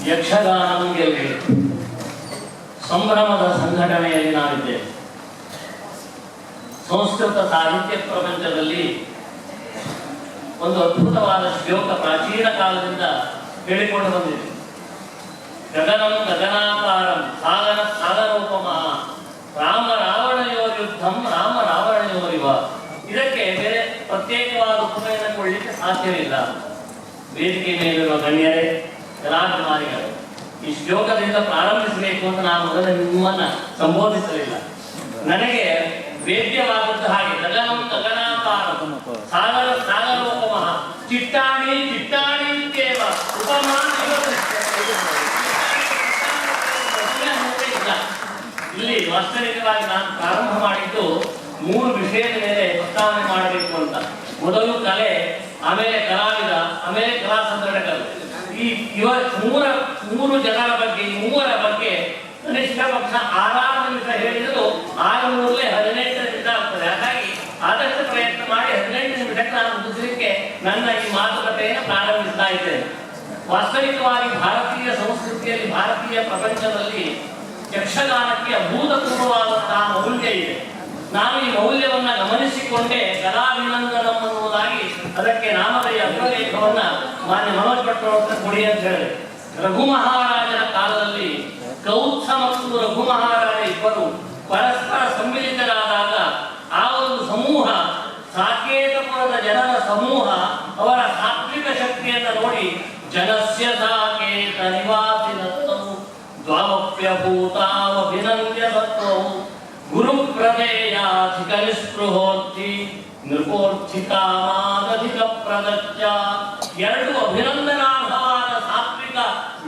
ಯಕ್ಷಗಾನಂಗೆ ಸಂಭ್ರಮದ ಸಂಘಟನೆಯಲ್ಲಿ ನಾವಿದ್ದೇವೆ. ಸಂಸ್ಕೃತ ಸಾಹಿತ್ಯ ಪ್ರಪಂಚದಲ್ಲಿ ಒಂದು ಅದ್ಭುತವಾದ ಶ್ಲೋಕ ಪ್ರಾಚೀನ ಕಾಲದಿಂದ ಹೇಳಿಕೊಂಡು ಬಂದಿದೆ. ಗಗನಂ ಗಗನಾಕಾರಂ ಸಾಗರ ಸಾಗರೋಪಮಃ ರಾಮ ರಾವಣಯೋರ್ಯುದ್ಧಂ ರಾಮ ರಾವಣಯೋರಿವ. ಇದಕ್ಕೆ ಬೇರೆ ಪ್ರತ್ಯೇಕವಾದ ಉಪಮೆಯನ್ನು ಕೊಡಲಿಕ್ಕೆ ಸಾಧ್ಯವಿಲ್ಲ. ವೇದಿಕೆ ಮೇಲಿರುವ ಗಣ್ಯರೇ, ಕಲಾಭಿಮಾನಿಗಳು, ಈ ಶ್ಲೋಕದಿಂದ ಪ್ರಾರಂಭಿಸಬೇಕು ಅಂತ ನಾನು ಮೊದಲು ನಿಮ್ಮನ್ನ ಸಂಬೋಧಿಸಲಿಲ್ಲ. ನನಗೆ ವೇದ್ಯವಾದದ್ದು ಹಾಗೆ ಗಗನಂ ಗಗನಾಕಾರಂ ಸಾಗರ ಸಾಗರೋಪಮಃ ಚಿಟ್ಟಾಣಿ ಚಿಟ್ಟಾಣಿ ಇತ್ಯೇವ ಉಪಮಾ ಇಲ್ಲಿ ವಾಸ್ತವಿಕವಾಗಿ ನಾನು ಪ್ರಾರಂಭ ಮಾಡಿದ್ದು 3 ವಿಷಯದ ಮೇಲೆ ಪ್ರಸ್ತಾವನೆ ಮಾಡಬೇಕು ಅಂತ. ಮೊದಲು ಕಲೆ, ಆಮೇಲೆ ಕಲಾವಿದ, ಆಮೇಲೆ ಕಲಾ ಸಂಘಟಕರು. ಈ ಮೂರು ಜನರ ಬಗ್ಗೆ, ಈ ಮೂವರ ಬಗ್ಗೆ ಕನಿಷ್ಠ ಪಕ್ಷ 6 ನಿಮಿಷ ಹೇಳಿದ್ರು 6 ಮೂರಲೇ 18 ನಿಮಿಷ ಆಗ್ತದೆ. ಹಾಗಾಗಿ ಆದಷ್ಟು ಪ್ರಯತ್ನ ಮಾಡಿ 18 ನಿಮಿಷಕ್ಕೆ ನಾನು ಮುಗಿಸಲಿಕ್ಕೆ ನನ್ನ ಈ ಮಾತುಕತೆಯನ್ನು ಪ್ರಾರಂಭಿಸ್ತಾ ಇದ್ದೇನೆ. ವಾಸ್ತವಿಕವಾಗಿ ಭಾರತೀಯ ಸಂಸ್ಕೃತಿಯಲ್ಲಿ, ಭಾರತೀಯ ಪ್ರಪಂಚದಲ್ಲಿ ಯಕ್ಷಗಾನಕ್ಕೆ ಅಭೂತಪೂರ್ವವಾದಂತಹ ಮೌಲ್ಯ ಇದೆ. ನಾನು ಈ ಮೌಲ್ಯವನ್ನ ಗಮನಿಸಿಕೊಂಡೇ ಕಲಾಭಿನಂದನಂ ಅನ್ನುವುದಾಗಿ ಅದಕ್ಕೆ ನಾಮಧೇಯ ಅಗ್ರಲೇಖವನ್ನ ಮಾನ್ಯ ಮನೋಜ್ ಭಟ್ರು ಕೊಡಿ ಅಂತ ಹೇಳಿದೆ. ರಘು ಮಹಾರಾಜನ ಕಾಲದಲ್ಲಿ ಕೌತ್ಸ ಮತ್ತು ರಘು ಮಹಾರಾಜ ಇಬ್ಬರು ಪರಸ್ಪರ ಸಮ್ಮಿಲಿತರಾದಾಗ ಆ ಒಂದು ಸಮೂಹ, ಸಾಕೇತಪುರದ ಜನರ ಸಮೂಹ, ಅವರ ಸಾತ್ವಿಕ ಶಕ್ತಿಯನ್ನು ನೋಡಿ ಜನಸ್ಯ ಸಾಕೇತ ನಿವಾಸಿನತ್ತವು ದ್ವಾವಪ್ಯಭೂತಾವಭಿನಂದ್ಯ ಸತ್ವವು ಗುರು ಪ್ರದೇಯಾಧಿಕ ನಿಸ್ಪೃಹೋರ್ಥಿ ನೃಪೋರ್ಥಿಕಾಮಾದಧಿಕ ಪ್ರದಚ್ಚ. 2 ಅಭಿನಂದನಾರ್ಹವಾದ ಸಾತ್ವಿಕ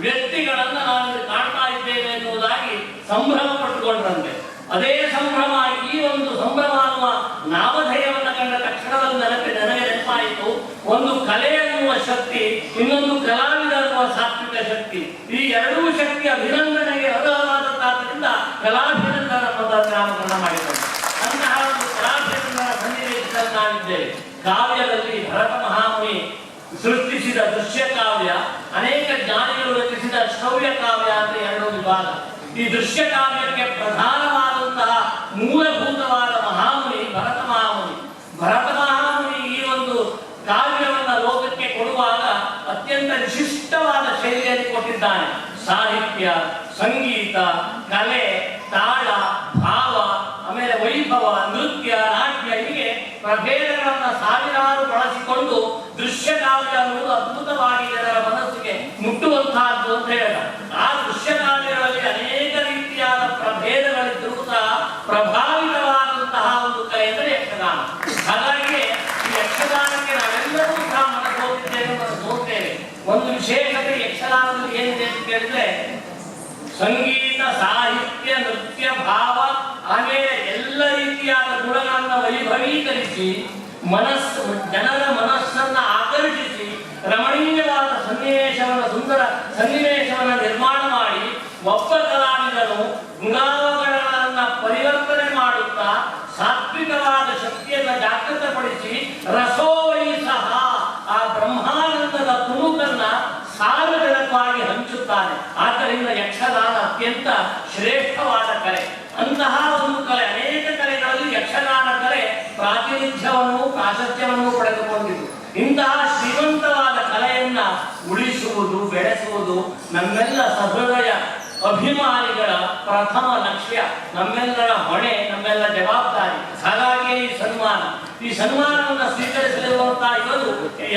ವ್ಯಕ್ತಿಗಳನ್ನು ನಾವು ಕಾಣ್ತಾ ಇದ್ದೇವೆ ಎನ್ನುವುದಾಗಿ ಸಂಭ್ರಮ ಪಟ್ಟುಕೊಂಡ್ರಂತೆ. ಅದೇ ಸಂಭ್ರಮ, ಈ ಒಂದು ಸಂಭ್ರಮ ಅನ್ನುವ ನಾಮಧೇಯವನ್ನು ಕಂಡ ತಕ್ಷಣದಲ್ಲಿ ನನಗೆ ನೆನಪಾಯಿತು. ಒಂದು ಕಲೆ ಅನ್ನುವ ಶಕ್ತಿ, ಇನ್ನೊಂದು ಕಲಾವಿದ ಅನ್ನುವ ಸಾತ್ವಿಕ ಶಕ್ತಿ. ಈ 2 ಶಕ್ತಿ ಅಭಿನಂದನೆಗೆ ಅರ್ಹವಾದದ್ದರಿಂದ ಕಲಾಭಿನಂದನ ನಾಮಕರಣ ಮಾಡಿದ್ದಾರೆ. ಅಂತಹ ಒಂದು ಕಲಾಭಿನಂದನ ಸನ್ನಿವೇಶದಲ್ಲಿ ನಾವಿದ್ದೇವೆ. ಕಾವ್ಯದಲ್ಲಿ ಭರತ ಮಹಾಮುನಿ ಸೃಷ್ಟಿಸಿದ ದೃಶ್ಯ ಕಾವ್ಯ, ಅನೇಕ ಜ್ಞಾನಿಗಳು ರಚಿಸಿದ ಶ್ರವ್ಯ ಕಾವ್ಯ ಅಂತ 2 ವಿಭಾಗ. ಈ ದೃಶ್ಯ ಕಾವ್ಯಕ್ಕೆ ಪ್ರಧಾನವಾದಂತಹ ಮೂಲಭೂತವಾದ ಮಹಾಮುನಿ ಭರತ ಮಹಾಮುನಿ. ಭರತ ಮಹಾಮುನಿ ಈ ಒಂದು ಕಾವ್ಯವನ್ನ ಲೋಕಕ್ಕೆ ಕೊಡುವಾಗ ಅತ್ಯಂತ ವಿಶಿಷ್ಟವಾದ ಶೈಲಿಯಲ್ಲಿ ಕೊಟ್ಟಿದ್ದಾನೆ. ಸಾಹಿತ್ಯ, ಸಂಗೀತ, ಕಲೆ, ತಾಳ, ಭಾವ, ಆಮೇಲೆ ವೈಭವ, ನೃತ್ಯ, ನಾಟ್ಯ, ಹೀಗೆ ಪ್ರಭೇದಗಳನ್ನ ಸಾವಿರಾರು ಬಳಸಿಕೊಂಡು ದೃಶ್ಯ ಕಾವ್ಯ ಅನ್ನುವುದು ಅದ್ಭುತವಾಗಿ ಜನರ ಮನಸ್ಸಿಗೆ ಮುಟ್ಟುವಂತಹದ್ದು ಅಂತ ಹೇಳಿದ. ಆ ದೃಶ್ಯ ಕಾವ್ಯಗಳಲ್ಲಿ ಅನೇಕ ರೀತಿಯಾದ ಪ್ರಭೇದಗಳಿದ್ದರೂ ಸಹ ಪ್ರಭಾವಿತವಾದಂತಹ ಒಂದು ಕಲೆ ಎಂದರೆ ಯಕ್ಷಗಾನ. ಹಾಗಾಗಿ ಈ ಯಕ್ಷಗಾನಕ್ಕೆ ನಾವೆಲ್ಲರೂ ಸಹ ಮನಸ್ಸು ಹೋಗಿದ್ದೇವೆ, ಹೋಗ್ತೇವೆ. ಒಂದು ವಿಶೇಷತೆ ಯಕ್ಷಗಾನದಲ್ಲಿ ಏನಿದೆ ಅಂತ ಕೇಳಿದ್ರೆ, ಸಂಗೀತ, ಸಾಹಿತ್ಯ, ನೃತ್ಯ, ಭಾವ, ಆಮೇಲೆ ಎಲ್ಲ ರೀತಿಯಾದ ಗುಣಗಳನ್ನು ವೈಭವೀಕರಿಸಿ ಜನರ ಮನಸ್ಸನ್ನ ಆಕರ್ಷಿಸಿ ರಮಣೀಯವಾದ ಸನ್ನಿವೇಶವನ್ನು, ಸುಂದರ ಸನ್ನಿವೇಶವನ್ನು ನಿರ್ಮಾಣ ಮಾಡಿ ಒಬ್ಬ ಕಲಾವಿದನು ಗುಣಾವಗುಣಗಳನ್ನು ಪರಿವರ್ತನೆ ಮಾಡುತ್ತಾ ಸಾತ್ವಿಕವಾದ ಶಕ್ತಿಯನ್ನು ಜಾಗೃತಪಡಿಸಿ ರಸೋವೈ ಸಹ ಆ ಬ್ರಹ್ಮಾನಂದದ ತುಣುಕನ್ನ ಸಾರ್ವಜನಿಕವಾಗಿ ಹಂಚುತ್ತಾನೆ. ಆದ್ದರಿಂದ ಯಕ್ಷಗಾನ ಅತ್ಯಂತ ಶ್ರೇಷ್ಠವಾದ ಕಲೆ. ಅಂತಹ ಒಂದು ಕಲೆ, ಅನೇಕ ಕಲೆಗಳಲ್ಲಿ ಯಕ್ಷಗಾನ ಕಲೆ ಪ್ರಾತಿನಿಧ್ಯವನ್ನು, ಪ್ರಾಶಸ್ತ್ಯವನ್ನು ಪಡೆದುಕೊಂಡಿತು. ಇಂತಹ ಶ್ರೀಮಂತವಾದ ಕಲೆಯನ್ನ ಉಳಿಸುವುದು, ಬೆಳೆಸುವುದು ನಮ್ಮೆಲ್ಲ ಸಹೃದಯ ಅಭಿಮಾನಿಗಳ ಪ್ರಥಮ ಲಕ್ಷ್ಯ, ನಮ್ಮೆಲ್ಲರ ಹೊಣೆ, ನಮ್ಮೆಲ್ಲ ಜವಾಬ್ದಾರಿ. ಹಾಗಾಗಿ ಈ ಸನ್ಮಾನವನ್ನು ಸ್ವೀಕರಿಸಲಿರುವಂತಹ ಇವರು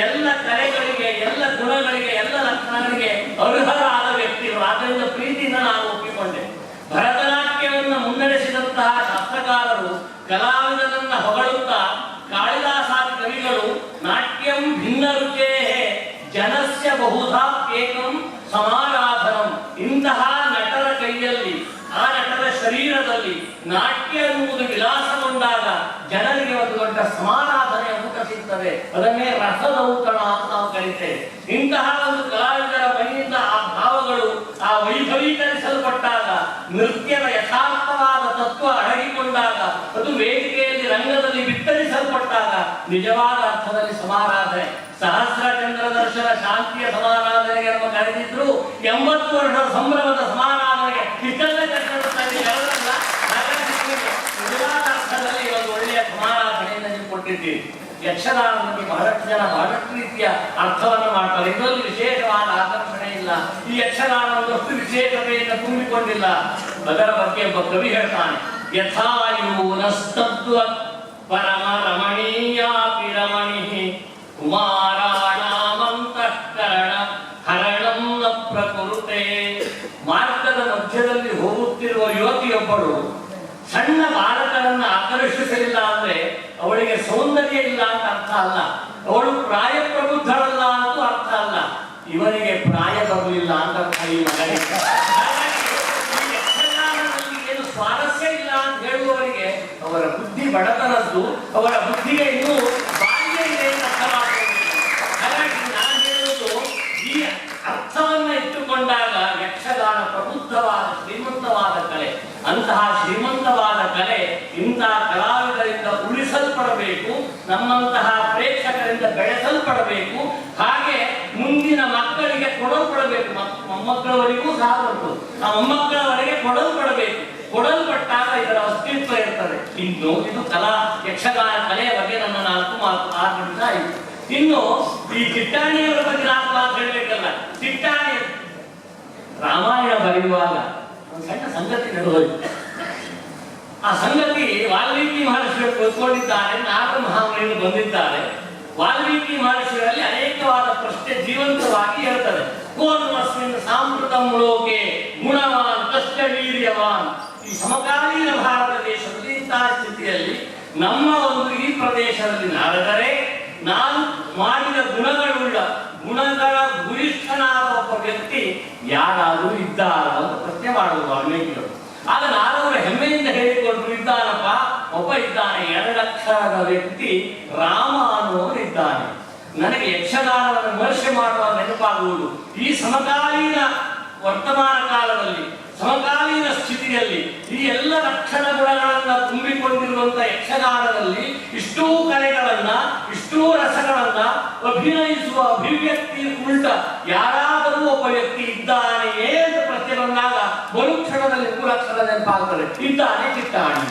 ಎಲ್ಲ ಕಲೆಗಳಿಗೆ, ಎಲ್ಲ ಗುಣಗಳಿಗೆ, ಎಲ್ಲ ಲಕ್ಷಣಗಳಿಗೆ ಅರ್ಹರಾದ ವ್ಯಕ್ತಿಗಳು. ಆದ್ದರಿಂದ ಪ್ರೀತಿಯಿಂದ ನಾನು ಒಪ್ಪಿಕೊಂಡೆ. ಭರತನಾಟ್ಯವನ್ನು ಮುನ್ನಡೆಸಿದಂತಹ ಶಾಸ್ತ್ರಕಾರರು ಕಲಾವಿದರನ್ನ ಹೊಗಳುತ್ತಾ ಕಾಳಿದಾಸಾದಿ ಕವಿಗಳು ನಾಟ್ಯಂ ಭಿನ್ನ ರುಚೇ ಜನಸ್ಯ ಬಹುಧಾಪ್ಯೇಕಂ ಸಮಾರಾಧನಂ. ಇಂತಹ ನಟರ ಕೈಯಲ್ಲಿ, ಆ ನಟರ ಶರೀರದಲ್ಲಿ ನಾಟ್ಯ ಎನ್ನುವುದು ವಿಲಾಸಗೊಂಡಾಗ ಜನರಿಗೆ ಒಂದು ದೊಡ್ಡ ಸಮಾರಾಧನೆ ಊಟ ಸಿಗ್ತದೆ. ಅದನ್ನೇ ರಸದೌತಣ ಅಂತ ನಾವು ಕರೀತೇವೆ. ಇಂತಹ ಒಂದು ಕಲಾವಿದರ ಮೈಯಿಂದ ಆ ಭಾವಗಳು, ಆ ವೈಭವೀಕರಿಸಲ್ಪಟ್ಟಾಗ, ನೃತ್ಯದ ಯಥಾರ್ಥವಾದ ತತ್ವ ಅಡಗಿಕೊಂಡಾಗ, ಅದು ವೇದಿಕೆಯಲ್ಲಿ ರಂಗದಲ್ಲಿ ಬಿತ್ತರಿಸಲ್ಪಟ್ಟಾಗ ನಿಜವಾದ ಅರ್ಥದಲ್ಲಿ ಸಮಾರಾಧನೆ. ಸಹಸ್ರ ಚಂದ್ರ ದರ್ಶನ ಶಾಂತಿಯ ಸಮಾರಾಧನೆಗೆ ನಮ್ಮ ಕರೆದಿದ್ರು, 80 ವರ್ಷದ ಸಂಭ್ರಮದ ಸಮಾರಾಧನೆಗೆ ಇಷ್ಟೆಲ್ಲ ಕರೆದಿಲ್ಲ. ನಿಜವಾದ ಅರ್ಥದಲ್ಲಿ ಒಂದು ಒಳ್ಳೆಯ ಸಮಾರಾಧನೆಯನ್ನು ನೀವು ಕೊಟ್ಟಿದ್ದೀರಿ. ಯಕ್ಷಗಾನದಲ್ಲಿ ಬಹಳಷ್ಟು ಜನ ಬಹಳಷ್ಟು ರೀತಿಯ ಅರ್ಥವನ್ನು ಮಾಡ್ತಾರೆ. ಇದರಲ್ಲಿ ವಿಶೇಷವಾದ ಆಕರ್ಷಣೆ ಇಲ್ಲ. ಈ ಯಕ್ಷಗಾನ ಒಂದಷ್ಟು ವಿಶೇಷತೆಯನ್ನು ತುಂಬಿಕೊಂಡಿಲ್ಲ. ಅದರ ಬಗ್ಗೆ ಒಬ್ಬ ಕವಿ ಹೇಳ್ತಾನೆ, ಯಥಾಯೂನಸ್ತತ್ವ ಪರಮ ರಮಣೀಯಾಪಿ ರಮಣಿ ಕುಮಾರಾಣಾಮಂತಃಕರಣ ಹರಣಂ ನ ಪ್ರಕೃತೆ. ಮಾರ್ಗದ ಮಧ್ಯದಲ್ಲಿ ಹೋಗುತ್ತಿರುವ ಯುವತಿಯೊಬ್ಬಳು ಸಣ್ಣ ಬಾಲಕರನ್ನು ಆಕರ್ಷಿಸಲಿಲ್ಲ ಅಂದ್ರೆ ಅವಳಿಗೆ ಸೌಂದರ್ಯ ಇಲ್ಲ ಅಂತ ಅರ್ಥ ಅಲ್ಲ, ಅವಳು ಪ್ರಾಯ ಪ್ರಬುದ್ಧಳಲ್ಲ ಅಂತೂ ಅರ್ಥ ಅಲ್ಲ, ಇವನಿಗೆ ಪ್ರಾಯ ಬರಲಿಲ್ಲ ಅಂತ ಅರ್ಥ ಈ ಮಗನಿಗೆ. ಏನು ಸ್ವಾರಸ್ಯ ಇಲ್ಲ ಅಂತ ಹೇಳುವವರಿಗೆ ಅವರ ಬುದ್ಧಿ ಬಡತನದ್ದು, ಅವರ ಬುದ್ಧಿಗೆ ಇನ್ನೂ ಬಾಲ್ಯ ಇದೆ ಅಂತ ಅರ್ಥವಾಗುವುದು. ಹಾಗಾಗಿ ನಾನು ಹೇಳುವುದು, ಈ ಅರ್ಥವನ್ನ ಇಟ್ಟುಕೊಂಡಾಗ ಯಕ್ಷಗಾನ ಪ್ರಬುದ್ಧವಾದ ಶ್ರೀಮಂತವಾದ ಕಲೆ. ಅಂತಹ ಶ್ರೀಮಂತವಾದ ಕಲೆ ಇಂತಹ ಕಲಾವಿದರಿಂದ ಉಳಿಸಲ್ಪಡಬೇಕು, ನಮ್ಮಂತಹ ಪ್ರೇಕ್ಷಕರಿಂದ ಬೆಳೆಸಲ್ಪಡಬೇಕು, ಹಾಗೆ ಮುಂದಿನ ಮಕ್ಕಳಿಗೆ ಕೊಡಲ್ಪಡಬೇಕು. ಮೊಮ್ಮಕ್ಕಳವರೆಗೂ ಸಹ ಬಂತು, ಆ ಮೊಮ್ಮಕ್ಕಳವರೆಗೆ ಕೊಡಲ್ಪಡಬೇಕು. ಕೊಡಲ್ಪಟ್ಟಾಗ ಇದರ ಅಸ್ತಿತ್ವ ಇರ್ತದೆ. ಇನ್ನು ಇದು ಕಲಾ ಯಕ್ಷಗಾನ ಕಲೆಯ ಬಗ್ಗೆ ನನ್ನ 4 ನಿಮಿಷ ಆಯಿತು. ಇನ್ನು ಈ ಚಿಟ್ಟಾಣಿಯವರ ಬಗ್ಗೆ 4 ಮಾತು ಹೇಳಬೇಕಲ್ಲ. ಚಿಟ್ಟಾಣಿ ರಾಮಾಯಣ ಬರೆಯುವಾಗ ಒಂದು ಸಣ್ಣ ಸಂಗತಿ ನಡೆದೋಯ್ತು. ಆ ಸಂಗತಿ ವಾಲ್ಮೀಕಿ ಮಹರ್ಷಿಗಳು ಕೂತ್ಕೊಂಡಿದ್ದಾರೆ, 4 ಮಹಾಮುನಿಗಳು ಬಂದಿದ್ದಾರೆ. ವಾಲ್ಮೀಕಿ ಮಹರ್ಷಿಗಳಲ್ಲಿ ಅನೇಕವಾದ ಪ್ರಶ್ನೆ ಜೀವಂತವಾಗಿ ಹೇಳ್ತದೆ. ಕೋನ್ವಸ್ಮಿನ್ ಸಾಂಸ್ಕೃತಂ ಲೋಕೆ ಗುಣವಾನ್ ಕಷ್ಟ ವೀರ್ಯವಾನ್. ಈ ಸಮಕಾಲೀನ ಭಾರತ ದೇಶದಲ್ಲಿ ಇಂತಹ ಸ್ಥಿತಿಯಲ್ಲಿ ನಮ್ಮ ಒಂದು ಈ ಪ್ರದೇಶದಲ್ಲಿ ನಾರದರೆ ನಾನು ಮಾಡಿದ ಗುಣಗಳುಳ್ಳ ಗುಣಗಳ ಭೂಯಿಷ್ಠನಾದ ಒಬ್ಬ ವ್ಯಕ್ತಿ ಯಾರಾದರೂ ಇದ್ದಾರ ಅಂತ ಪ್ರಶ್ನೆ ಮಾಡುವುದು ವಾಲ್ಮೀಕಿಗಳು. ಆಗ ನಾರದರು ಹೆಮ್ಮೆಯಿಂದ ಹೇಳಿಕೊಂಡು, ಇದ್ದಾನಪ್ಪ, ಒಬ್ಬ ಇದ್ದಾನೆ, 2 ಅಕ್ಷರದ ವ್ಯಕ್ತಿ ರಾಮ ಅನ್ನುವರು ಇದ್ದಾನೆ. ನನಗೆ ಯಕ್ಷಗಾನವನ್ನು ವಿಮರ್ಶೆ ಮಾಡುವ ನೆನಪಾಗುವುದು ಈ ಸಮಕಾಲೀನ ವರ್ತಮಾನ ಕಾಲದಲ್ಲಿ, ಸಮಕಾಲೀನ ಸ್ಥಿತಿಯಲ್ಲಿ ಈ ಎಲ್ಲ ಲಕ್ಷಣ ಗುಣಗಳನ್ನ ತುಂಬಿಕೊಂಡಿರುವಂತ ಯಕ್ಷಗಾನದಲ್ಲಿ ಇಷ್ಟೂ ಕಲೆಗಳನ್ನ, ಇಷ್ಟೂ ರಸಗಳನ್ನ ಅಭಿನಯಿಸುವ ಅಭಿವ್ಯಕ್ತಿ ಉಳ್ಳ ಯಾರಾದರೂ ಒಬ್ಬ ವ್ಯಕ್ತಿ ಇದ್ದಾನೆಯೇ ಅಂತ ಪ್ರಶ್ನೆ ಬಂದಾಗ ಮರುಕ್ಷಣದಲ್ಲಿ 3 ಅಕ್ಷರ ನೆನಪಾಗ್ತದೆ, ಇದ್ದಾನೆ ಚಿಟ್ಟಾಣಿ.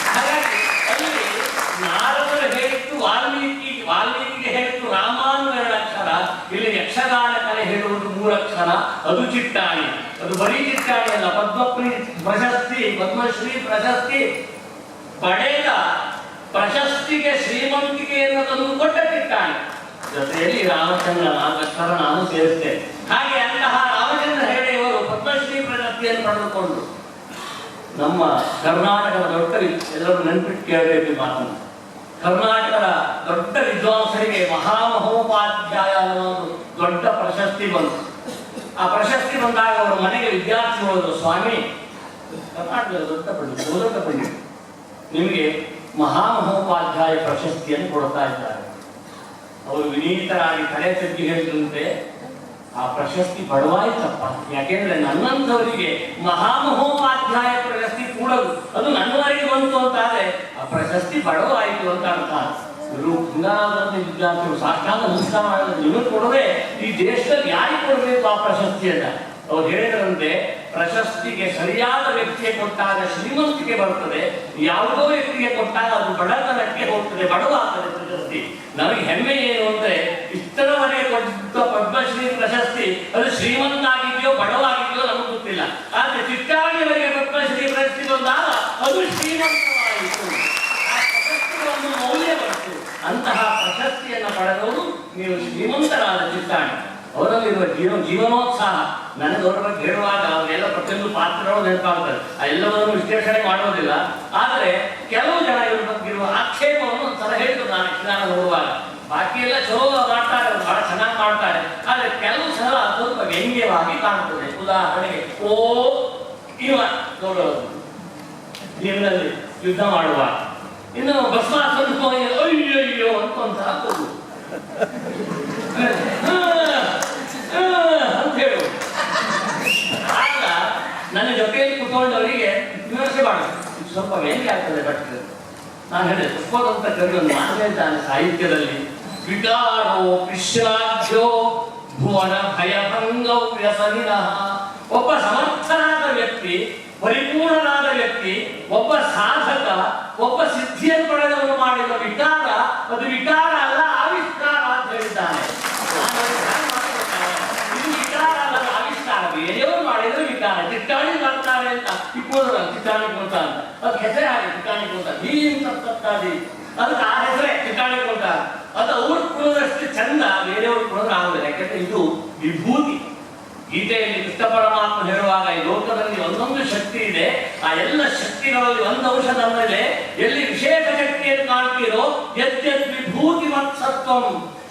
ಹಾಗಾಗಿ ಅಲ್ಲಿ ನಾರದರು ಹೇಳಿತ್ತು ವಾಲ್ಮೀಕಿಗೆ ಹೇಳಿತ್ತು ರಾಮಾನು 2 ಅಕ್ಷರ, ಇಲ್ಲಿ ಯಕ್ಷಗಾನ ಕಲೆ ಹೇಳುವುದು 3 ಅಕ್ಷರ, ಅದು ಚಿಟ್ಟಾಣಿ. ಅದು ಬರೀ ಚಿಟ್ಟಾಣಿ ಅಲ್ಲ, ಪದ್ಮಶ್ರೀ ಪ್ರಶಸ್ತಿ ಪಡೆದ ಪ್ರಶಸ್ತಿಗೆ ಶ್ರೀಮಂತಿಕೆಯನ್ನು ತಂದು ಕೊಟ್ಟ ಚಿಟ್ಟಾಣಿ. ಜೊತೆಯಲ್ಲಿ ರಾಮಚಂದ್ರ 4 ಅಕ್ಷರ ನಾನು ಸೇರಿಸ್ತೇನೆ. ಹಾಗೆ ಅಂತಹ ರಾಮಚಂದ್ರ ಹೆಗಡೆಯವರು ಪದ್ಮಶ್ರೀ ಪ್ರಶಸ್ತಿಯನ್ನು ಪಡೆದುಕೊಂಡು ನಮ್ಮ ಕರ್ನಾಟಕದ ದೊಡ್ಡ, ಎಲ್ಲರೂ ನೆನಪಿಟ್ಟು ಕೇಳಬೇಕು ಮಾತನ್ನು, ಕರ್ನಾಟಕದ ದೊಡ್ಡ ವಿದ್ವಾಂಸರಿಗೆ ಮಹಾಮಹೋಪಾಧ್ಯಾಯ ಅನ್ನೋದು ದೊಡ್ಡ ಪ್ರಶಸ್ತಿ ಬಂತು. ಆ ಪ್ರಶಸ್ತಿ ಬಂದಾಗ ಅವರ ಮನೆಗೆ ವಿದ್ಯಾರ್ಥಿ ಹೋದರು, ಸ್ವಾಮಿ ಕರ್ನಾಟಕದ ದೊಡ್ಡ ಪಂಡಿತ ನಿಮಗೆ ಮಹಾಮಹೋಪಾಧ್ಯಾಯ ಪ್ರಶಸ್ತಿಯನ್ನು ಕೊಡ್ತಾ ಇದ್ದಾರೆ. ಅವರು ವಿನೀತರಾಗಿ ತಲೆ ತಗ್ಗಿ ಹೇಳಿದಂತೆ, ಆ ಪ್ರಶಸ್ತಿ ಬಡವಾಯ್ತಪ್ಪ, ಯಾಕೆಂದ್ರೆ ನನ್ನಂಥವರಿಗೆ ಮಹಾಮಹೋಪಾಧ್ಯಾಯ ಪ್ರಶಸ್ತಿ ಕೂಡದು, ಅದು ನನ್ನವರೆಗೆ ಬಂತು ಅಂತಾದ್ರೆ ಆ ಪ್ರಶಸ್ತಿ ಬಡವಾಯಿತು ಅಂತ ಅರ್ಥ. ಇವರು ಹಿಂಗಾದಂತ ವಿದ್ಯಾರ್ಥಿಗಳು ಸಾಷ್ಟಾಂಗ ನಮಸ್ಕಾರ ಮಾಡಿದ್ರೆ, ನಿಮಗೆ ಕೊಡದೆ ಈ ದೇಶದಲ್ಲಿ ಯಾರಿಗೆ ಕೊಡಬೇಕು ಆ ಪ್ರಶಸ್ತಿಯನ್ನ? ಅವ್ರು ಹೇಳಿದ್ರಂತೆ, ಪ್ರಶಸ್ತಿಗೆ ಸರಿಯಾದ ವ್ಯಕ್ತಿಗೆ ಕೊಟ್ಟಾಗ ಶ್ರೀಮಂತಿಕೆ ಬರ್ತದೆ, ಯಾವುದೋ ವ್ಯಕ್ತಿಗೆ ಕೊಟ್ಟಾಗ ಅದು ಬಡತನಕ್ಕೆ ಹೋಗ್ತದೆ, ಬಡವಾಗ್ತದೆ ಪ್ರಶಸ್ತಿ. ನಮಗೆ ಹೆಮ್ಮೆ ಏನು ಅಂದ್ರೆ, ಇಷ್ಟರವರೆಗೆ ಕೊಟ್ಟ ಪದ್ಮಶ್ರೀ ಪ್ರಶಸ್ತಿ ಅದು ಶ್ರೀಮಂತ ಆಗಿದೆಯೋ ಬಡವಾಗಿದೆಯೋ ನಮಗೆ ಗೊತ್ತಿಲ್ಲ, ಆದ್ರೆ ಚಿಟ್ಟಾಣಿಯವರಿಗೆ ಪದ್ಮಶ್ರೀ ಪ್ರಶಸ್ತಿ ಬಂದಾಗ ಅದು ಶ್ರೀಮಂತವಾಯಿತು, ಆ ಪ್ರಶಸ್ತಿಗೆ ಮೌಲ್ಯ ಬಂತು. ಅಂತಹ ಪ್ರಶಸ್ತಿಯನ್ನು ಪಡೆದವರು ನೀವು ಶ್ರೀಮಂತರಾದ ಚಿಟ್ಟಾಣಿ. ಅವರಲ್ಲಿರುವ ಜೀವನೋತ್ಸಾಹ ನನಗೆ ಅವರ ಬಗ್ಗೆ ಹೇಳುವಾಗ ಅವರೆಲ್ಲ ಪ್ರತಿಯೊಂದು ಪಾತ್ರಗಳು ನೆನಪಾಗ್ತದೆ. ಆ ಎಲ್ಲವನ್ನೂ ವಿಶ್ಲೇಷಣೆ ಮಾಡೋದಿಲ್ಲ, ಆದರೆ ಕೆಲವು ಜನ ಇವ್ರ ಬಗ್ಗೆ ಇರುವ ಆಕ್ಷೇಪವನ್ನು ಒಂದ್ಸಲ ಹೇಳ್ತಾರೆ ನಾನು ಯಕ್ಷಗಾನ ನೋಡುವಾಗ. ಬಾಕಿ ಎಲ್ಲ ಚಲೋ ಮಾಡ್ತಾರೆ, ಬಹಳ ಚೆನ್ನಾಗಿ ಮಾಡ್ತಾರೆ, ಆದರೆ ಕೆಲವು ಸಲ ಸ್ವಲ್ಪ ವ್ಯಂಗ್ಯವಾಗಿ ಕಾಣ್ತದೆ. ಉದಾಹರಣೆಗೆ, ಓ ಇವ ನೋಡೋದು ನೀರಿನಲ್ಲಿ ಯುದ್ಧ ಮಾಡುವ, ಇನ್ನು ಭಸ್ಮಾಸುರನು ಅಯ್ಯಯ್ಯೋ ಅಂತ ಒಂದ್ಸಲ ಹೋಗುದು ಅಂತ ಹೇಳುವುದು. ಆಗ ನನ್ನ ಜೊತೆಯಲ್ಲಿ ಕುತ್ಕೊಂಡವರಿಗೆ ವಿಮರ್ಶೆ ಮಾಡುದು, ಸ್ವಲ್ಪ ವ್ಯಂಗ್ಯ ಆಗ್ತದೆ. ಬಟ್ ನಾನು ಹೇಳಿದೆ ತುಪ್ಪದಂತ ಕವಿ ಒಂದು ಮಾತು ಹೇಳ್ತಾನೆ ಸಾಹಿತ್ಯದಲ್ಲಿ, ವಿಕಾರೋ ಕೃಷ್ಣಾಢ್ಯೋ ಭುವನ ಭಯಭಂಗೌ ವ್ಯಸನಿನಃ. ಒಬ್ಬ ಸಮರ್ಥನಾದ ವ್ಯಕ್ತಿ, ಪರಿಪೂರ್ಣನಾದ ವ್ಯಕ್ತಿ, ಒಬ್ಬ ಸಾಧಕ, ಒಬ್ಬ ಸಿದ್ಧಿಯನ್ನು ಪಡೆದವನು ಮಾಡಿದ ವಿಕಾರ, ಅದು ವಿಕಾರ ಅಲ್ಲ ಆವಿಷ್ಕಾರ ಅಂತ ಹೇಳಿದ್ದಾನೆ. ಇದು ವಿಕಾರ ಅಲ್ಲ ಆವಿಷ್ಕಾರ. ಬೇರೆಯವರು ಮಾಡಿದ್ರೆ ವಿಕಾರ. ತಿಟ್ಟಾಣಿ ಮಾಡ್ತಾರೆ ಅಂತ ಇಪ್ಪೋದ್ರ ತಿಟ್ಟಾಣಿ ಕೊಡ್ತ ಅಂತ ಅದಕ್ಕೆ ಹೆಸರೇ ಹಾಗೆ ತಿಟ್ಟಾಣಿ ಕೊಡ್ತಾರೆ. ಹೀಗೆ ಅದಕ್ಕೆ ಆ ಹೆಸರೇ ತಿಟ್ಟಾಣಿ ಕೊಡ್ತಾರೆ. ಅದು ಅವ್ರು ಕೊಡೋದಷ್ಟು ಚಂದ, ಬೇರೆಯವ್ರು ಕೊಡೋದು ಆಗುದಿಲ್ಲ. ಯಾಕೆಂದ್ರೆ ಇದು ವಿಭೂತಿ. ಗೀತೆಯಲ್ಲಿ ಕೃಷ್ಣ ಪರಮಾತ್ಮ ಹೇಳುವಾಗ ಈ ಲೋಕದಲ್ಲಿ ಒಂದೊಂದು ಶಕ್ತಿ ಇದೆ, ಆ ಎಲ್ಲ ಶಕ್ತಿಗಳಲ್ಲಿ ಒಂದು ಅಂಶ ನಮ್ಮಲ್ಲಿ ಎಲ್ಲಿ ವಿಶೇಷ ಶಕ್ತಿಯನ್ನು ಕಾಣ್ತೀರೋ ಯದ್ಯದ್ ವಿಭೂತಿ ಮತ್ಸತ್ವಂ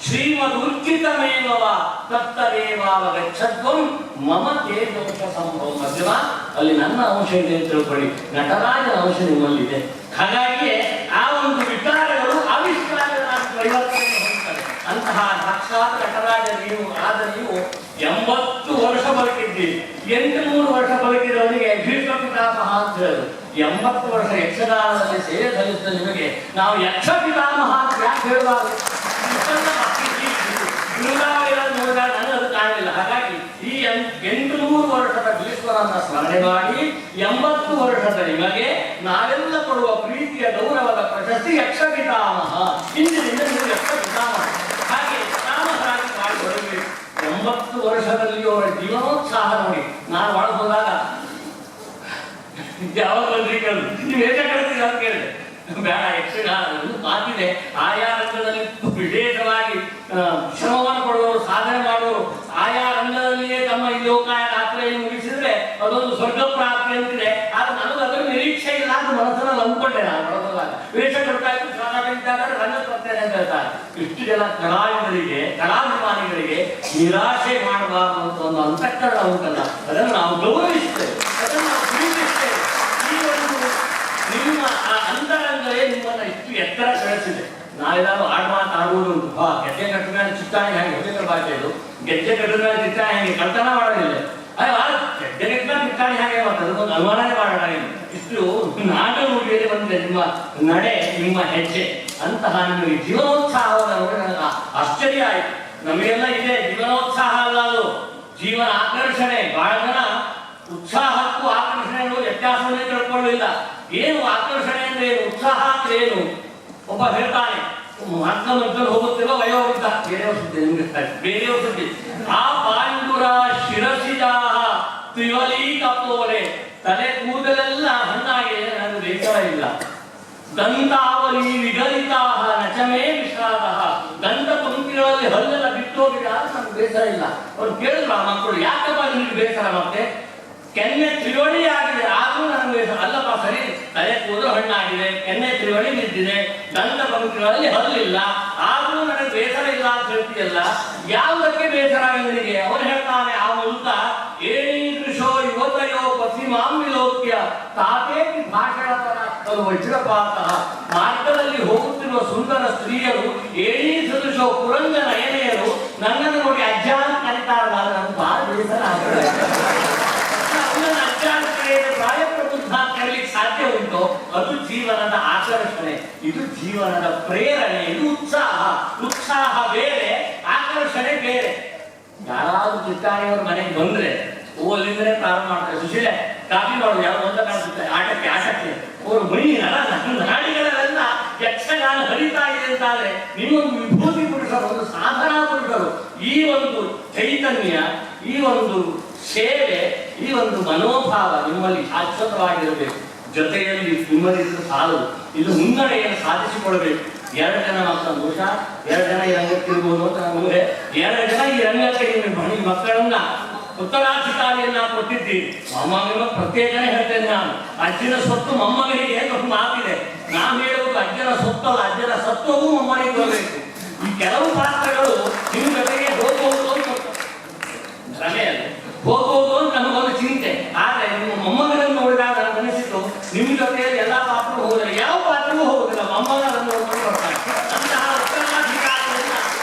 ಶ್ರೀಮದ್ ಉರ್ಜಿತಮೇವ ತತ್ತದೇವಾವಗಚ್ಚತ್ವಂ ಮಮ ತೇಜೋಷ ಸಂಭವ. ಮಧ್ಯಮ ಅಲ್ಲಿ ನನ್ನ ಅಂಶ ಇದೆ ಅಂತ ತಿಳ್ಕೊಳ್ಳಿ, ನಟರಾಜನ ಅಂಶ ನಿಮ್ಮಲ್ಲಿದೆ. ಹಾಗಾಗಿ ಆ ಒಂದು ವಿಕಾರಗಳು ಆವಿಷ್ಕಾರಗಳಾಗಿ ಪರಿವರ್ತನೆ ಹೊಂದ್ತವೆ. ಅಂತಹ ಸಾಕ್ಷಾತ್ ನಟರಾಜ ನೀವು ಆದ ನೀವು 80 ವರ್ಷ ಬದುಕಿದ್ದೀರಿ. 800 ವರ್ಷ ಬದುಕಿದವನಿಗೆ ಭೀಷ್ಮ ಪಿತಾಮಹ ಅಂತ ಹೇಳೋದು. 80 ವರ್ಷ ಯಕ್ಷಗಾನದಲ್ಲಿ ಸೇವೆ ಸಲ್ಲಿಸಿದ ನಿಮಗೆ ನಾವು ಯಕ್ಷ ಪಿತಾಮಹ ಅಂತ ಯಾಕೆ ಹೇಳಬಾರದು? ನನಗದು ಕಾಣಲಿಲ್ಲ. ಹಾಗಾಗಿ ಈ 800 ವರ್ಷದ ಭೀಷ್ಮರನ್ನ ಸ್ಮರಣೆ ಮಾಡಿ 80 ವರ್ಷದ ನಿಮಗೆ ನಾವೆಲ್ಲ ಕೊಡುವ ಪ್ರೀತಿಯ ಗೌರವದ ಪ್ರಶಸ್ತಿ ಯಕ್ಷ ಪಿತಾಮಹ. ಇಂದಿನಿಂದ ನೀವು ಯಕ್ಷ ಪಿತಾಮಹ. ಹಾಗೆ ಪಿತಾಮಹರಾಗಿ ಮಾಡಿಕೊಳ್ಳಬೇಕು. 80 ವರ್ಷದಲ್ಲಿ ಅವರ ಜೀವನೋತ್ಸಾಹ ನೋಡಿ. ನಾನು ಒಳಗೆ ಹೋದಾಗ ಯಾವಾಗ ಬಂದ್ರಿ ಕೇಳಿದ್ರು, ನೀವು ಹೇಗೆ ಕಳಿಸ್ತೀರಿ ಅಂತ ಕೇಳಿದೆ. ಬೇಡ, ಯಕ್ಷಗಾನ ಒಂದು ಮಾತಿದೆ, ಆಯಾ ರಂಗದಲ್ಲಿ ವಿಶೇಷವಾಗಿ ಶ್ರಮವನ್ನು ಪಡುವವರು, ಸಾಧನೆ ಮಾಡುವವರು ಆಯಾ ರಂಗದಲ್ಲಿಯೇ ತಮ್ಮ ಈ ಲೋಕಾಯ ಯಾತ್ರೆಯನ್ನು ಮುಗಿಸಿದ್ರೆ ಅದೊಂದು ಸ್ವರ್ಗ ಪ್ರಾಪ್ತಿ ಅಂತಿದೆ. ಆದ್ರೆ ನನಗೆ ಅದರ ನಿರೀಕ್ಷೆ ಇಲ್ಲ ಅಂತ ಮನಸ್ಸನ್ನು ಅಂದ್ಕೊಂಡೆ. ನಾನು ಹೊರಗೋದಾಗ ವೇಷ ಕೊಡ್ತಾ ಇದ್ದು ಸಾಧಾರಣ ರಂಗ ಬರ್ತೇನೆ ಅಂತ ಹೇಳ್ತಾರೆ. ಇಷ್ಟು ಜನ ಕಲಾವಿದರಿಗೆ, ಕಲಾಭಿಮಾನಿಗಳಿಗೆ ನಿರಾಶೆ ಮಾಡಬಾರದು ಅಂತ ಒಂದು ಅಂತಃಕರಣ ಉಂಟಲ್ಲ, ಅದನ್ನು ನಾವು ಗೌರವಿಸ್ತೇವೆ, ಅದನ್ನು ನಾವು ಪ್ರೀತಿಸ್ತೇವೆ. ಈ ಒಂದು ನಿಮ್ಮ ಆ ಅಂತರಂಗವೇ ನಿಮ್ಮನ್ನ ಇಷ್ಟು ಎತ್ತರ ಬೆಳೆಸಿದೆ. ನಾವೆಲ್ಲರೂ ಆಡುವುದು ಉಂಟು. ಗೆಜ್ಜೆ ಕಟ್ಟಿದ ಮೇಲೆ ಚಿತ್ತಾಣಿ ಹಾಗೆ ಹೊಲಿಕರ ಭಾಷೆ ಇದು. ಗೆಜ್ಜೆ ಕಟ್ಟಿದ ಮೇಲೆ ಚಿತ್ತಾಣಿ ಹಾಗೆ ಕಳ್ತನ ಮಾಡೋದಿಲ್ಲ. ಗೆಜ್ಜೆ ಕಟ್ಟಿದ ಚಿತ್ತಾಣಿ ಹಾಗೆ ಮಾಡ್ತಾರೆ, ಅದಕ್ಕೊಂದು ಅನುಮಾನನೇ ಮಾಡೋಣ. ಇಷ್ಟು ನಾಡ ನುಡಿಯಲ್ಲಿ ಬಂದಿದೆ ನಿಮ್ಮ ನಡೆ, ನಿಮ್ಮ ಹೆಜ್ಜೆ. ಅಂತಹ ನಿಮಗೆ ಜೀವನೋತ್ಸಾಹವನ್ನು ನೋಡಿ ನನಗೆ ಆಶ್ಚರ್ಯ ಆಯಿತು. ನಮಗೆಲ್ಲ ಇದೆ ಜೀವನೋತ್ಸಾಹ ಅಲ್ಲ, ಅದು ಜೀವನ ಆಕರ್ಷಣೆ. ಬಹಳ ಜನ ಉತ್ಸಾಹಕ್ಕೂ ಆಕರ್ಷಣೆ ವ್ಯತ್ಯಾಸವನ್ನೇ ತಿಳ್ಕೊಳ್ಳಿಲ್ಲ. ಏನು ಆಕರ್ಷಣೆ ಅಂದ್ರೆ ಏನು, ಉತ್ಸಾಹ ಅಂದ್ರೆ ಏನು? ಒಬ್ಬ ಹೇಳ್ತಾನೆ, ಮಕ್ಕಳ ಮಕ್ಕಳು ಹೋಗುತ್ತಿರುವ ವಯೋವೃದ್ಧ, ಬೇರೆಯವ್ರ ಸುದ್ದಿ ನಿಮ್ಗೆ ಬೇರೆಯವ್ರ ಸುದ್ದಿ. ಆ ಪಾಂಡುರ ಶಿರಸಿದಾಹ ತ್ರಿವಲಿ ಕಪ್ಪೋಲೆ, ತಲೆ ಕೂದಲೆಲ್ಲ ಹಣ್ಣಾಗಿದೆ, ನನಗೆ ಬೇಸರ ಇಲ್ಲ. ದಂತಾವಲಿ ವಿಗಲಿತಾಹ ನಚಮೇ ವಿಷಾದ, ದಂತ ಪಂಕ್ತಿಗಳಲ್ಲಿ ಹಲ್ಲೆಲ್ಲ ಬಿಟ್ಟೋಗಿದೆ, ನಮ್ಗೆ ಬೇಸರ ಇಲ್ಲ. ಅವ್ರು ಕೇಳಿದ್ರು ಆ ಮಕ್ಕಳು, ಯಾಕಪ್ಪ ನಿಮ್ಗೆ ಬೇಸರ? ಮತ್ತೆ ಕೆನ್ನೆ ತ್ರಿವಳಿ ಆಗಿದೆ ಆದ್ರೂ ನನಗೆ ಬೇಸರ. ಅಲ್ಲಪ್ಪ ಸರಿ, ತಲೆ ಕೂದಲು ಹಣ್ಣಾಗಿದೆ, ಕೆನ್ನೆ ತ್ರಿವಳಿ ಬಿದ್ದಿದೆ, ದಂತ ಪಂಕ್ತಿಗಳಲ್ಲಿ ಹಲ್ಲಿಲ್ಲ, ಆದ್ರೂ ನನಗೆ ಬೇಸರ ಇಲ್ಲ ಅಂತ ಹೇಳ್ತೀಯಲ್ಲ, ಯಾವುದಕ್ಕೆ ಬೇಸರ ನಿನಗೆ? ಅವನು ಹೇಳ್ತಾನೆ ಆ ಮೂಲಕ, ಏಣೀದೃಶೋ ಯುವತಯೋ ಪಶ್ಚಿಮಾಂ ವಿಲೋಕ್ಯ ತಾತೇತಿ ಭಾಷಣತರ ವಜ್ರಪಾತ. ಮಾರ್ಗದಲ್ಲಿ ಹೋಗುತ್ತಿರುವ ಸುಂದರ ಸ್ತ್ರೀಯರು ಏಣೀ ಸದೃಶೋ ಪುರಂಗ ನಯನೆಯರು ನನ್ನನ್ನು ನೋಡಿ ಅಜ್ಜ ಅಂತ ಕರೀತಾರಲ್ಲ, ನನಗೆ ಬಹಳ ಬೇಸರ ಆಗ್ತದೆ. ಪ್ರಾಯ ಪ್ರಬುದ್ಧ ಕರೀಲಿಕ್ಕೆ ಸಾಧ್ಯ ಉಂಟು, ಅದು ಜೀವನದ ಆಕರ್ಷಣೆ, ಇದು ಜೀವನದ ಪ್ರೇರಣೆ, ಇದು ಉತ್ಸಾಹ. ಉತ್ಸಾಹ ಬೇರೆ, ಆಕರ್ಷಣೆ ಬೇರೆ. ಯಾರಾದ್ರೂ ಚಿತ್ತಾಣಿಯವ್ರ ಮನೆಗೆ ಬಂದ್ರೆ ಅಲ್ಲಿಂದಲೇ ಪ್ರಾರಂಭ ಮಾಡ್ತಾರೆ. ಸುಶೀಲೆ ಕಾಫಿ ಮಾಡೋದು ಯಾರು ಅಂತ ಕಾಣಿಸುತ್ತೆ, ಆಟಕ್ಕೆ ಅವರು ಮೈ ನಾಡಿಗಳೆಲ್ಲ ಯಕ್ಷಗಾನ ಹರಿತಾ ಇದೆ ಅಂತಾದ್ರೆ ನೀವೊಂದು ವಿಭೂತಿ ಪುರುಷರು, ಒಂದು ಸಾಧನಾ ಪುರುಷರು. ಈ ಒಂದು ಚೈತನ್ಯ, ಈ ಒಂದು ಸೇವೆ, ಈ ಒಂದು ಮನೋಭಾವ ನಿಮ್ಮಲ್ಲಿ ಶಾಶ್ವತವಾಗಿರಬೇಕು. ಜೊತೆಯಲ್ಲಿ ನಿಮ್ಮದಿದ್ದು ಸಾಲದು, ಇದು ಮುನ್ನಡೆಯನ್ನು ಸಾಧಿಸಿಕೊಳ್ಬೇಕು. 2 ಜನ ಮಕ್ಕಳ ದೋಷ, 2 ಜನ ಈ ರಂಗಕ್ಕೆ ಇರ್ಬೋದು ಅಂತ ನಮಗೆ 2 ಜನ ಈ ರಂಗಕ್ಕೆ ನಿಮ್ಮ ಮಕ್ಕಳನ್ನ ಉತ್ತರಾಧಿಕಾರಿಯನ್ನ ಕೊಟ್ಟಿದ್ದೀರಿ. ಮೊಮ್ಮಗನ ಪ್ರತ್ಯೇಕನೇ ಹೇಳ್ತೇನೆ ನಾನು. ಅಜ್ಜನ ಸ್ವತ್ತು ಮೊಮ್ಮಗನಿಗೆ ಏನು ಮಾತಿದೆ. ನಾವು ಹೇಳುವುದು ಅಜ್ಜನ ಸ್ವತ್ತಲ್ಲ, ಅಜ್ಜನ ಸತ್ವವೂ ಮೊಮ್ಮನಿಗೆ ಬರಬೇಕು. ಈ ಕೆಲವು ಪಾತ್ರಗಳು ನಿಮ್ಮ ಜೊತೆಗೆ ಹೋಗಬಹುದು ಅಂತ ಭ್ರಮೆಯಲ್ಲ, ಹೋಗಬಹುದು ಅಂತ ನಮಗೊಂದು ಚಿಂತೆ. ಆದ್ರೆ ನಿಮ್ಮ ಮೊಮ್ಮಗನನ್ನು ನೋಡಿದಾಗ ನನಗನಿಸಿತು, ನಿಮ್ಮ ಜೊತೆಯಲ್ಲಿ ಎಲ್ಲಾ ಪಾತ್ರಗಳು ಹೋದರೆ ಯಾವ ಪಾತ್ರವೂ ಹೋಗುದಿಲ್ಲ, ಮೊಮ್ಮಗನನ್ನು ನೋಡ್ಕೊಂಡು ಬರ್ತಾರೆ. ಅಂತಹ ಉತ್ತರಾಧಿಕಾರಿಯನ್ನ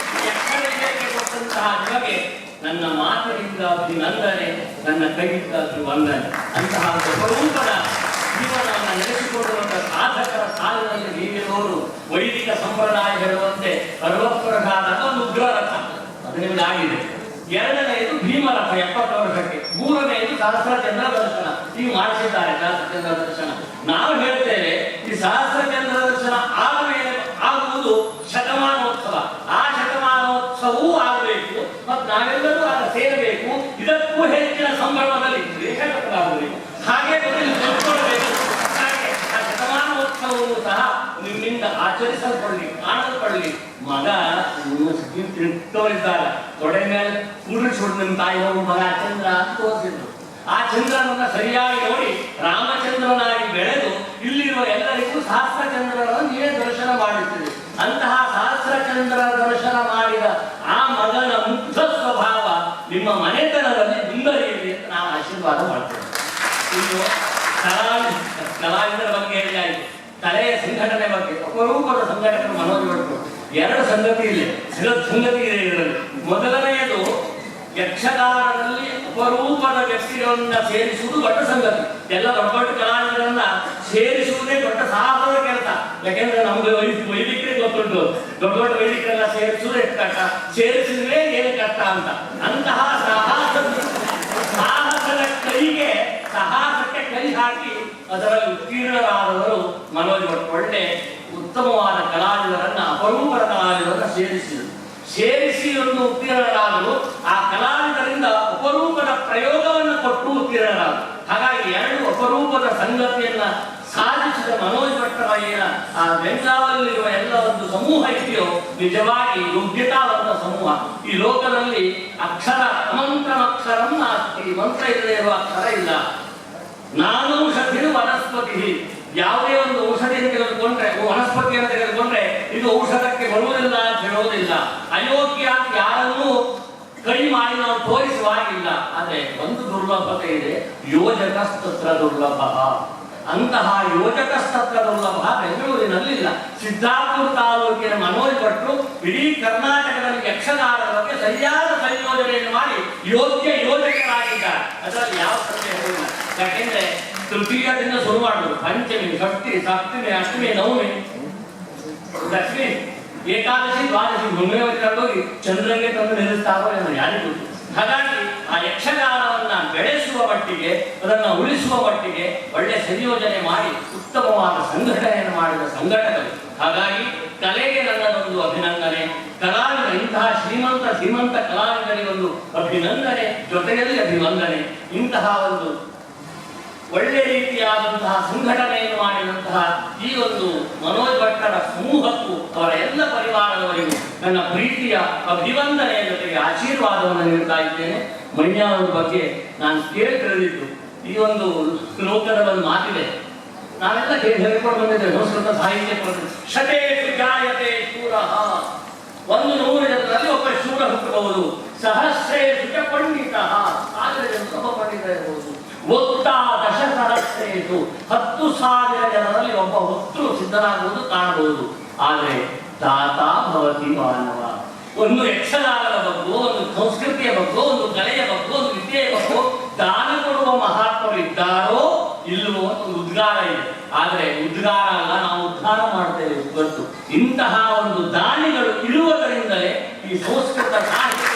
ಯಕ್ಷಣಿಗೆ ಕೊಟ್ಟಂತಹ ನಿಮಗೆ ನನ್ನ ಮಾತಿನಿಂದ ಅಭಿನಂದನೆ, ನನ್ನ ಕೈಯಿಂದ ವಂದನೆ. ಅಂತಹ ಸ್ವರೂಪದ ಜೀವನವನ್ನು ನಡೆಸಿಕೊಳ್ಳುವಂತಹ ಸಾಧಕರ ಸಾಲಿನಲ್ಲಿ ನೀವಿರುವವರು ವೈದಿಕ ಸಂಪ್ರದಾಯ ಹೇಳುವಂತೆ 60 ವರ್ಷ ಆದಾಗ ಒಂದು ಉಗ್ರರಥ ಅದು ನಿಮಗಾಗಿದೆ. ಎರಡನೆಯದು ಭೀಮರಥ 70 ವರ್ಷಕ್ಕೆ. ಮೂರನೆಯದು ಸಹಸ್ರಚಂದ್ರ ದರ್ಶನ ಈಗ ಮಾಡಿಸಿದ್ದಾರೆ. ಸಹಸ್ರಚಂದ್ರ ದರ್ಶನ ನಾವು ಹೇಳ್ತೇವೆ ಈ ಸಹಸ್ರಚಂದ್ರ ದರ್ಶನ ಆಗುವುದು ಶತಮಾನೋತ್ಸವ. ಆ ಶತಮಾನೋತ್ಸವವೂ ಆಗಬೇಕು ಮತ್ತು ನಾವೆಲ್ಲರೂ ಆಗ ಸೇರಬೇಕು. ಇದಕ್ಕೂ ಹೆಚ್ಚಿನ ಸಂಭ್ರಮದಲ್ಲಿ ಲೇಖಕರಾಗಬೇಕು. ಹಾಗೆ ತಿಳ್ಕೊಳ್ಬೇಕು. ಹಾಗೆ ಆ ಶತಮಾನೋತ್ಸವವು ಸಹ ನಿಮ್ಮಿಂದ ಆಚರಿಸಲ್ಪಡಲಿ, ಕಾಣಲ್ಪಡಲಿ. ಮಗ ತೋರಿಸಿದಾಗ ತೊಡೆ ಮೇಲೆ ಕೂಡಿಸ್ಬಿಟ್ಟು ನಿಮ್ಮ ತಾಯಿ ಹೋಗು ಮಗ ಚಂದ್ರ ಅಂತ ತೋರಿಸಿದ್ರು. ಆ ಚಂದ್ರನನ್ನ ಸರಿಯಾಗಿ ನೋಡಿ ರಾಮಚಂದ್ರನಾಗಿ ಬೆಳೆದು ಇಲ್ಲಿರುವ ಎಲ್ಲರಿಗೂ ಸಹಸ್ರಚಂದ್ರರನ್ನು ನೀವೇ ದರ್ಶನ ಮಾಡುತ್ತೀರಿ. ಅಂತಹ ಸಹಸ್ರಚಂದ್ರ ದರ್ಶನ ಮಾಡಿದ ಆ ಮಗನ ಮುಗ್ಧ ಸ್ವಭಾವ ನಿಮ್ಮ ಮನೆತನದಲ್ಲಿ ಮುಂದುವರಿಯಲಿ ಅಂತ ನಾವು ಆಶೀರ್ವಾದ ಮಾಡ್ತೇವೆ. ಇನ್ನು ಕಲಾವಿದರ ಬಗ್ಗೆ ಹೇಳಿದಾಯಿತು. ಕಲೆಯ ಸಂಘಟನೆ ಬಗ್ಗೆ ಅಪರೂಪದ ಸಂಘಟಕರು ಮನೋಜ್ ಭಟ್ರು. ಎರಡು ಸಂಗತಿ ಇದೆ, ಸಂಗತಿ ಇದೆ ಇದರಲ್ಲಿ. ಮೊದಲನೆಯದು ಯಕ್ಷಗಾನದಲ್ಲಿ ಅಪರೂಪದ ವ್ಯಕ್ತಿಗಳನ್ನ ಸೇರಿಸುವುದು ದೊಡ್ಡ ಸಂಗತಿ. ಎಲ್ಲ ದೊಡ್ಡ ದೊಡ್ಡ ಕಲಾವಿದರನ್ನ ಸೇರಿಸುವುದೇ ದೊಡ್ಡ ಸಾಹಸದ ಕೆಲಸ. ಯಾಕೆಂದ್ರೆ ನಮ್ಗೆ ವೈದಿಕರಿಗೆ ಗೊತ್ತುಂಟು, ದೊಡ್ಡ ದೊಡ್ಡ ವೈದಿಕರೆಲ್ಲ ಸೇರಿಸುವುದು ಎಷ್ಟು ಕಷ್ಟ, ಸೇರಿಸಿದ್ರೆ ಏನು ಕಷ್ಟ ಅಂತ. ಅಂತಹ ಸಾಹಸದ ಕೈಗೆ ಸಾಹಸಕ್ಕೆ ಕೈ ಹಾಕಿ ಅದರಲ್ಲಿ ಉತ್ತೀರ್ಣರಾದವರು ಮನೋಜ್ ಭಟ್. ಒಳ್ಳೆ ಉತ್ತಮವಾದ ಕಲಾವಿದರನ್ನ, ಅಪರೂಪದ ಕಲಾವಿದರನ್ನ ಸೇರಿಸಿ ಒಂದು ಉತ್ತೀರ್ಣರಾದರು. ಆ ಕಲಾವಿದರಿಂದ ಅಪರೂಪದ ಪ್ರಯೋಗವನ್ನು ಕೊಟ್ಟು ಉತ್ತೀರ್ಣರಾದರು. ಹಾಗಾಗಿ ಎರಡು ಅಪರೂಪದ ಸಂಗತಿಯನ್ನ ಸಾಧಿಸಿದ ಮನೋಜ್ ಭಟ್ಟರ ಆ ಬೆಂಗಾವಲಿರುವ ಎಲ್ಲ ಒಂದು ಸಮೂಹ ಇದೆಯೋ ನಿಜವಾಗಿ ಯೋಗ್ಯತಾವಂತ ಸಮೂಹ. ಈ ಲೋಕದಲ್ಲಿ ಅಕ್ಷರ ಅಮಂತ್ರಮಕ್ಷರಂ ನಾಸ್ತಿ, ಮಂತ್ರ ಇಲ್ಲದೆ ಇರುವ ಅಕ್ಷರ ಇಲ್ಲ. ನಾನೌಷಧಿ ವನಸ್ಪತಿ, ಯಾವುದೇ ಒಂದು ಔಷಧಿಯನ್ನು ತೆಗೆದುಕೊಂಡ್ರೆ, ವನಸ್ಪತಿಯನ್ನು ತೆಗೆದುಕೊಂಡ್ರೆ ಇದು ಔಷಧಕ್ಕೆ ಬರುವುದಿಲ್ಲ ಅಂತ ಹೇಳುವುದಿಲ್ಲ. ಅಯೋಗ್ಯ ಅಂತ ಯಾರನ್ನೂ ಕೈ ಮಾಡಿ ನಾವು ತೋರಿಸುವಾಗಿಲ್ಲ. ಆದ್ರೆ ಒಂದು ದುರ್ಲಭತೆ ಇದೆ, ಯೋಜಕಸ್ತತ್ರ ದುರ್ಲಭ. ಅಂತಹ ಯೋಜಕಸ್ತತ್ರ ದುರ್ಲಭ ಬೆಂಗಳೂರಿನಲ್ಲಿಲ್ಲ. ಸಿದ್ಧಾರ್ಥಪುರ ತಾಲೂಕಿನ ಮನೋಜ್ ಭಟ್ರು ಇಡೀ ಕರ್ನಾಟಕದಲ್ಲಿ ಯಕ್ಷಗಾನದ ಬಗ್ಗೆ ಸರಿಯಾದ ಸಂಯೋಜನೆಯನ್ನು ಮಾಡಿ ಯೋಗ್ಯ ಯೋಜಕರಾಗಿದ್ದಾರೆ. ಅದರಲ್ಲಿ ಯಾವ ಸಂದೇಹವಿಲ್ಲ. ಯಾಕೆಂದ್ರೆ ತೃತೀಯದಿಂದ ಶುರು ಮಾಡುದು, ಪಂಚಮಿ, ಷಷ್ಠಿ, ಸಪ್ತಮಿ, ಅಷ್ಟಮಿ, ನವಮಿ, ದಶಮಿ, ಏಕಾದಶಿ, ದ್ವಾದಶಿ ಹೋಗಿ ಚಂದ್ರಂಗೆ ತಂದು ನಿಲ್ಲಿಸ್ತಾರೋ ಎಂದು ಯಾರಿಗೂ. ಹಾಗಾಗಿ ಆ ಯಕ್ಷಗಾನವನ್ನ ಬೆಳೆಸುವ ಮಟ್ಟಿಗೆ, ಅದನ್ನ ಉಳಿಸುವ ಮಟ್ಟಿಗೆ ಒಳ್ಳೆ ಸಂಯೋಜನೆ ಮಾಡಿ ಉತ್ತಮವಾದ ಸಂಘಟನೆಯನ್ನು ಮಾಡಿದ ಸಂಘಟಕರು. ಹಾಗಾಗಿ ಕಲೆಗೆ ನನ್ನದೊಂದು ಅಭಿನಂದನೆ. ಕಲಾವಿದ ಇಂತಹ ಶ್ರೀಮಂತ ಕಲಾವಿದರಿಗೊಂದು ಅಭಿನಂದನೆ, ಜೊತೆಯಲ್ಲಿ ಅಭಿವಂದನೆ. ಇಂತಹ ಒಂದು ಒಳ್ಳೆ ರೀತಿಯಾದಂತಹ ಸಂಘಟನೆಯನ್ನು ಮಾಡಿದಂತಹ ಈ ಒಂದು ಮನೋಜ್ ಭಟ್ಟರ ಸಮೂಹಕ್ಕೂ ಅವರ ಎಲ್ಲ ಪರಿವಾರದವರಿಗೂ ನನ್ನ ಪ್ರೀತಿಯ ಅಭಿವಂದನೆಯ ಜೊತೆಗೆ ಆಶೀರ್ವಾದವನ್ನು ನೀಡ್ತಾ ಇದ್ದೇನೆ. ಮೈಯಾನವರ ಬಗ್ಗೆ ನಾನು ತಿಳಿದಿದ್ದು ಈ ಒಂದು ಶ್ಲೋಕದ ಒಂದು ಮಾತಿದೆ, ನಾವೆಲ್ಲ ಹೇಳಿಕೊಂಡು ಬಂದಿದ್ದೇವೆ. ಸಂಸ್ಕೃತ ಸಾಹಿತ್ಯ ಶತೇ ಜಾಯತೆ ಶೂರಃ, 100 ಜನರಲ್ಲಿ ಒಬ್ಬ ಶೂರ ಹುಟ್ಟಬಹುದು. ಸಹಸ್ರೇ ಪಂಡಿತಃ, 1000 ಜನರು ಒಬ್ಬ ಪಂಡಿತ ಇರಬಹುದು. ವಕ್ತಾ 10,000 10,000 ಜನರಲ್ಲಿ ಒಬ್ಬ ವಕ್ತೃ ಸಿದ್ಧನಾಗುವುದು ಕಾಣಬಹುದು. ಆದರೆ ದಾತ ಭವತಿ ಮಾನವ. ಒಂದು ಯಕ್ಷಗಾನದ ಬಗ್ಗೆ, ಒಂದು ಸಂಸ್ಕೃತಿಯ ಬಗ್ಗೆ, ಒಂದು ಕಲೆಯ ಬಗ್ಗೆ, ಒಂದು ವಿದ್ಯೆಯ ಬಗ್ಗೆ ದಾನ ಕೊಡುವ ಮಹಾತ್ಮರು ಇದ್ದಾರೋ ಇಲ್ಲವೋ ಒಂದು ಉದ್ಗಾರ ಇದೆ. ಆದರೆ ಉದ್ಗಾರ ಅಲ್ಲ, ನಾವು ಉದ್ಧಾರ ಮಾಡ್ತೇವೆ ಇವತ್ತು. ಇಂತಹ ಒಂದು ದಾನಿಗಳು ಇರುವುದರಿಂದಲೇ ಈ ಸಂಸ್ಕೃತ ಸಾಹಿತ್ಯ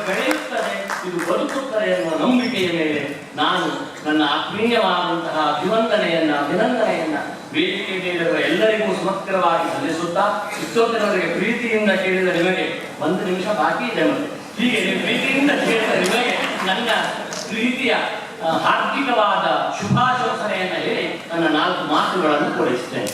ಬೆಳೆಯುತ್ತದೆ, ಇದು ಬದುಕುತ್ತದೆ ಎನ್ನುವ ನಂಬಿಕೆಯ ಮೇಲೆ ನಾನು ನನ್ನ ಆತ್ಮೀಯವಾದಂತಹ ಅಭಿನಂದನೆಯನ್ನ ವೇದಿಕೆ ಕೇಳಿರುವ ಎಲ್ಲರಿಗೂ ಸಮಗ್ರವಾಗಿ ಸಲ್ಲಿಸುತ್ತಾ, ಇಷ್ಟೊತ್ತಿನವರಿಗೆ ಪ್ರೀತಿಯಿಂದ ಕೇಳಿದ ನಿಮಗೆ 1 ನಿಮಿಷ ಬಾಕಿ ಇದೆ. ಮತ್ತೆ ಹೀಗೆ ಪ್ರೀತಿಯಿಂದ ಕೇಳಿದ ನಿಮಗೆ ನನ್ನ ಪ್ರೀತಿಯ ಹಾರ್ದಿಕವಾದ ಶುಭಾಶಂಸನೆಯನ್ನು ಹೇಳಿ ನನ್ನ 4 ಮಾತುಗಳನ್ನು ಕೊಡಿಸುತ್ತೇನೆ.